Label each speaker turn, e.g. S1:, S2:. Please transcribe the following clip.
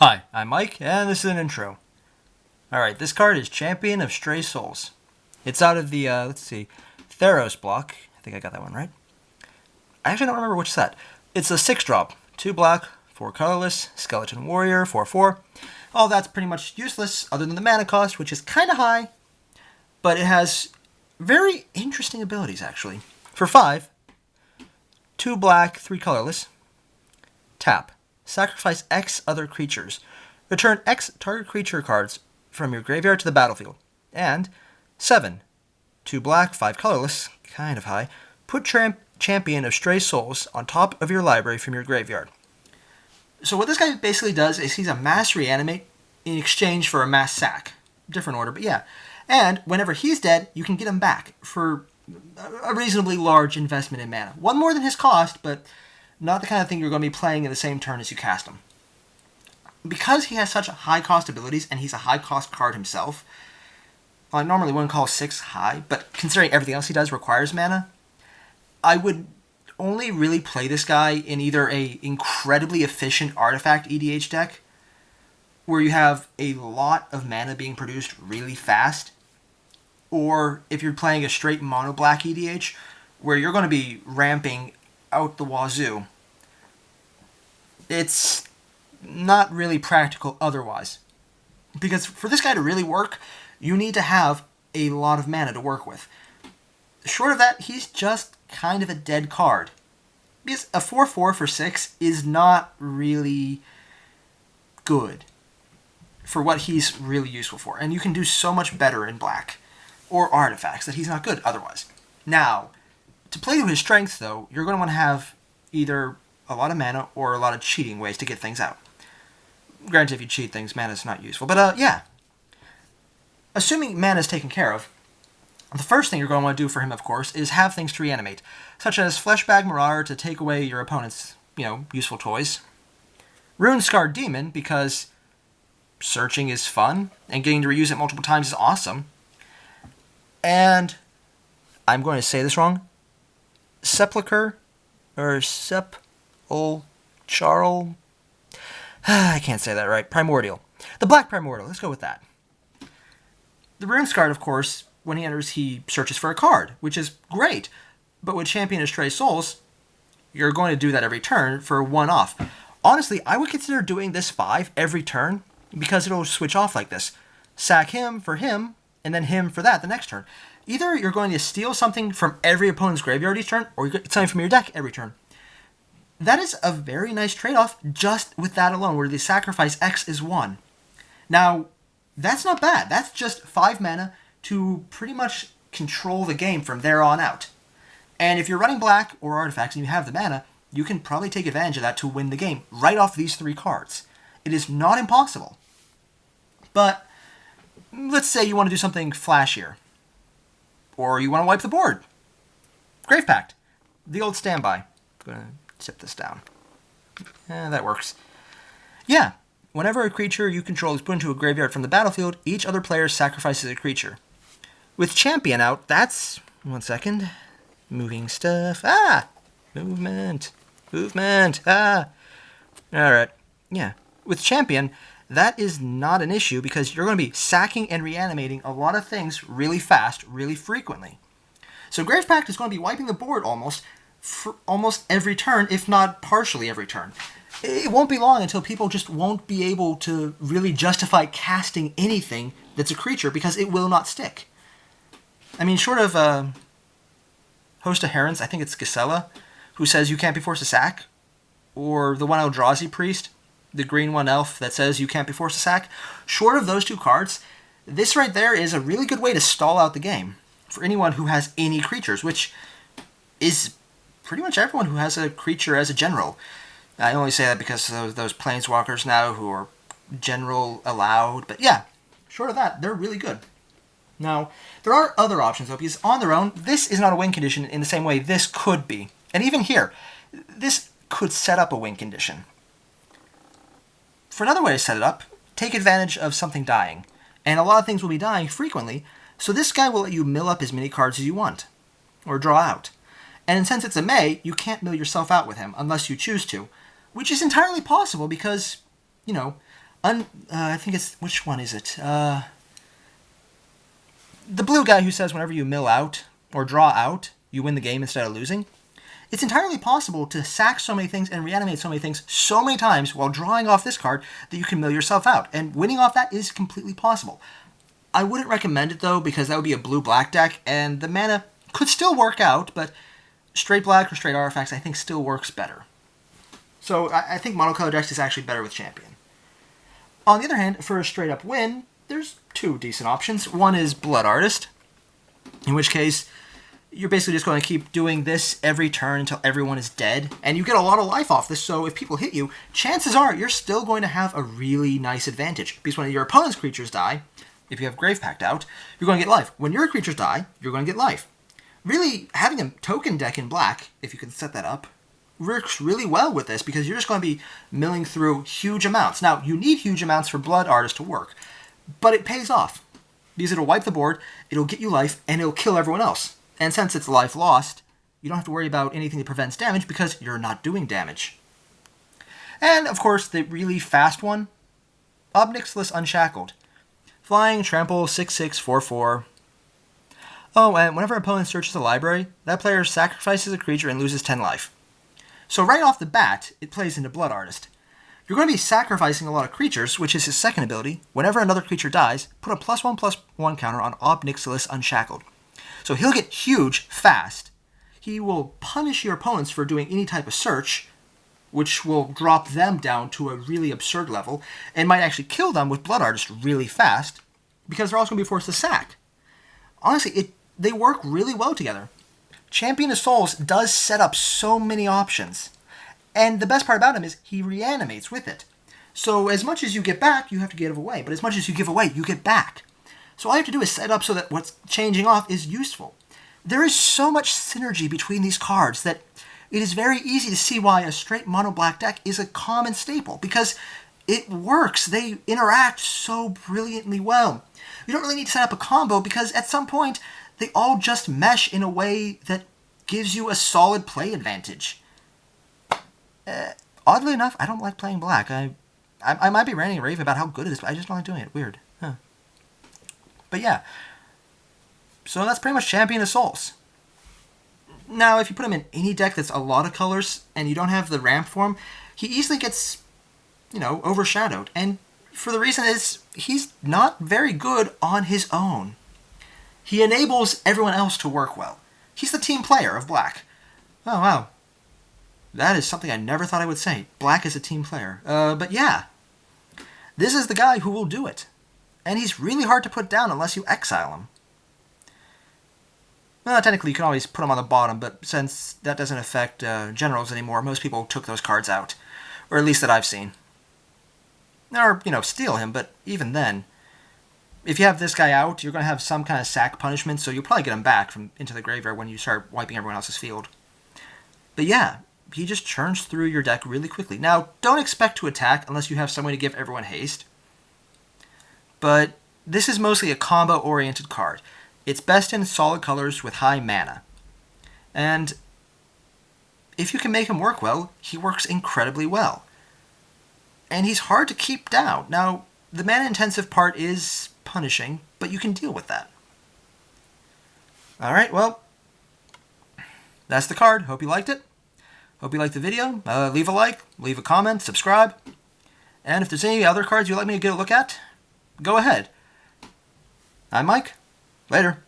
S1: Hi, I'm Mike, and this is an intro. Alright, this card is Champion of Stray Souls. It's out of the, Theros block. I think I got that one right. I actually don't remember which set. It's a 6-drop. 2 black, 4 colorless, Skeleton Warrior, 4/4. All that's pretty much useless, other than the mana cost, which is kind of high. But it has very interesting abilities, actually. For 5, 2 black, 3 colorless. Tap. Sacrifice X other creatures. Return X target creature cards from your graveyard to the battlefield. And 7. 2 black, 5 colorless, kind of high. Put Champion of Stray Souls on top of your library from your graveyard. So what this guy basically does is he's a mass reanimate in exchange for a mass sack. Different order, but yeah. And whenever he's dead, you can get him back for a reasonably large investment in mana. One more than his cost, but not the kind of thing you're going to be playing in the same turn as you cast him. Because he has such high cost abilities, and he's a high cost card himself, I normally wouldn't call 6 high, but considering everything else he does requires mana, I would only really play this guy in either a incredibly efficient artifact EDH deck, where you have a lot of mana being produced really fast, or if you're playing a straight mono black EDH, where you're going to be ramping out the wazoo. It's not really practical otherwise. Because for this guy to really work, you need to have a lot of mana to work with. Short of that, he's just kind of a dead card. Because a 4/4 for 6 is not really good for what he's really useful for. And you can do so much better in black or artifacts that he's not good otherwise. Now, to play to his strengths, though, you're going to want to have either a lot of mana or a lot of cheating ways to get things out. Granted, if you cheat things, mana's not useful. But, yeah. Assuming mana's taken care of, the first thing you're going to want to do for him, of course, is have things to reanimate, such as Fleshbag Marauder to take away your opponent's, useful toys. Rune-Scarred Demon, because searching is fun, and getting to reuse it multiple times is awesome. And I'm going to say this wrong. Sepulcher, or Charl. I can't say that right. Primordial. The Black Primordial. Let's go with that. The Rune-Scarred, of course, when he enters, he searches for a card, which is great. But with Champion of Stray Souls, you're going to do that every turn for a one-off. Honestly, I would consider doing this 5 every turn, because it'll switch off like this. Sack him for him, and then him for that the next turn. Either you're going to steal something from every opponent's graveyard each turn, or you get something from your deck every turn. That is a very nice trade-off just with that alone, where the sacrifice X is 1. Now, that's not bad. That's just 5 mana to pretty much control the game from there on out. And if you're running black or artifacts and you have the mana, you can probably take advantage of that to win the game right off these 3 cards. It is not impossible. But let's say you want to do something flashier. Or you want to wipe the board. Grave Pact. The old standby. I'm going to tip this down. That works. Yeah. Whenever a creature you control is put into a graveyard from the battlefield, each other player sacrifices a creature. With Champion out, that's... One second. Moving stuff. Movement. Alright. Yeah. With Champion, that is not an issue because you're going to be sacking and reanimating a lot of things really fast, really frequently. So Grave Pact is going to be wiping the board for almost every turn, if not partially every turn. It won't be long until people just won't be able to really justify casting anything that's a creature because it will not stick. I mean, short of Host of Herons, I think it's Gisela, who says you can't be forced to sack, or the one Eldrazi Priest, the green one elf that says you can't be forced to sack. Short of those 2 cards, this right there is a really good way to stall out the game for anyone who has any creatures, which is pretty much everyone who has a creature as a general. I only say that because of those planeswalkers now who are general allowed, but yeah, short of that, they're really good. Now, there are other options though, because on their own, this is not a win condition in the same way this could be. And even here, this could set up a win condition. For another way to set it up, take advantage of something dying. And a lot of things will be dying frequently, so this guy will let you mill up as many cards as you want. Or draw out. And since it's a May, you can't mill yourself out with him, unless you choose to. Which is entirely possible because, I think it's, which one is it? The blue guy who says whenever you mill out or draw out, you win the game instead of losing. It's entirely possible to sack so many things and reanimate so many things so many times while drawing off this card that you can mill yourself out. And winning off that is completely possible. I wouldn't recommend it though, because that would be a blue-black deck, and the mana could still work out, but straight black or straight artifacts I think still works better. So I think monocolor decks is actually better with Champion. On the other hand, for a straight-up win, there's two decent options. One is Blood Artist, in which case you're basically just going to keep doing this every turn until everyone is dead, and you get a lot of life off this, so if people hit you, chances are you're still going to have a really nice advantage, because when your opponent's creatures die, if you have Grave Pact out, you're going to get life. When your creatures die, you're going to get life. Really, having a token deck in black, if you can set that up, works really well with this, because you're just going to be milling through huge amounts. Now, you need huge amounts for Blood Artist to work, but it pays off, because it'll wipe the board, it'll get you life, and it'll kill everyone else. And since it's life lost, you don't have to worry about anything that prevents damage, because you're not doing damage. And, of course, the really fast one, Ob Nixilis Unshackled. Flying, trample, 6/6, 4/4. Oh, and whenever an opponent searches a library, that player sacrifices a creature and loses 10 life. So right off the bat, it plays into Blood Artist. You're going to be sacrificing a lot of creatures, which is his second ability. Whenever another creature dies, put a +1/+1 counter on Ob Nixilis Unshackled. So he'll get huge fast. He will punish your opponents for doing any type of search, which will drop them down to a really absurd level, and might actually kill them with Blood Artist really fast, because they're also going to be forced to sack. Honestly, they work really well together. Champion of Souls does set up so many options. And the best part about him is he reanimates with it. So as much as you get back, you have to give away. But as much as you give away, you get back. So all you have to do is set up so that what's changing off is useful. There is so much synergy between these cards that it is very easy to see why a straight mono black deck is a common staple. Because it works. They interact so brilliantly well. You don't really need to set up a combo, because at some point they all just mesh in a way that gives you a solid play advantage. Oddly enough, I don't like playing black. I might be ranting and raving about how good it is, but I just don't like doing it. Weird. Huh. But yeah. So that's pretty much Champion of Souls. Now, if you put him in any deck that's a lot of colors, and you don't have the ramp for him, he easily gets, overshadowed. And for the reason is, he's not very good on his own. He enables everyone else to work well. He's the team player of black. Oh, wow. That is something I never thought I would say. Black is a team player. But yeah. This is the guy who will do it. And he's really hard to put down unless you exile him. Well, technically you can always put him on the bottom, but since that doesn't affect generals anymore, most people took those cards out. Or at least that I've seen. Or, steal him, but even then, if you have this guy out, you're going to have some kind of sack punishment, so you'll probably get him back into the graveyard when you start wiping everyone else's field. But yeah, he just churns through your deck really quickly. Now, don't expect to attack unless you have some way to give everyone haste. But this is mostly a combo-oriented card. It's best in solid colors with high mana. And if you can make him work well, he works incredibly well. And he's hard to keep down. Now, the mana-intensive part is punishing, but you can deal with that. Alright, well, that's the card. Hope you liked it. Hope you liked the video. Leave a like, leave a comment, subscribe. And if there's any other cards you'd like me to get a look at, go ahead. I'm Mike. Later.